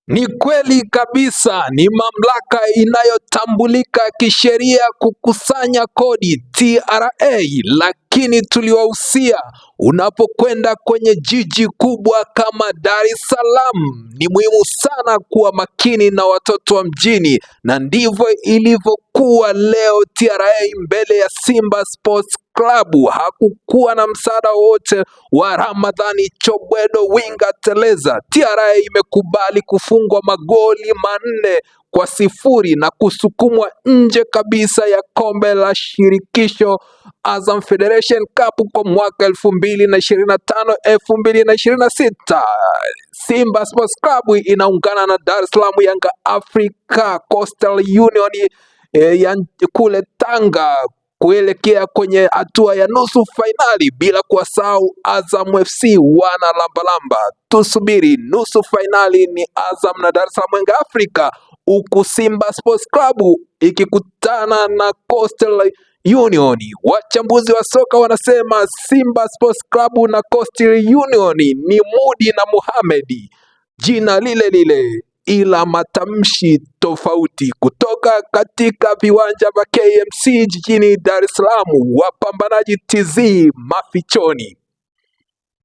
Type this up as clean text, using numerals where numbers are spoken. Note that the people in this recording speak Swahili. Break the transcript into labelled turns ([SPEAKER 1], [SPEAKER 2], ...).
[SPEAKER 1] Ni kweli kabisa, ni mamlaka inayotambulika kisheria kukusanya kodi TRA, lakini tuliwahusia unapokwenda kwenye jiji kubwa kama Dar es Salaam, ni muhimu sana kuwa makini na watoto wa mjini, na ndivyo ilivyokuwa leo. TRA mbele ya Simba Sports Club hakukuwa na msaada wote wa Ramadhani Chobwedo winga teleza. TRA imekubali kufungwa magoli 4-0 na kusukumwa nje kabisa ya kombe la shirikisho Azam Federation Cup kwa mwaka 2025-2026. Simba Sports Club inaungana na Dar es Salaam Yanga Africa Coastal Union ya kule Tanga kuelekea kwenye hatua ya nusu fainali, bila kuwasahau Azam FC wana lambalamba. Tusubiri nusu fainali ni Azam na Dar es Salaam Yanga Africa, huku Simba Sports Club ikikutana na Coastal Union. Wachambuzi wa soka wanasema Simba Sports Club na Coastal Union ni Mudi na Mohamed, jina lile lile ila matamshi tofauti. Kutoka katika viwanja vya KMC jijini Dar es Salaam, wapambanaji TZ mafichoni.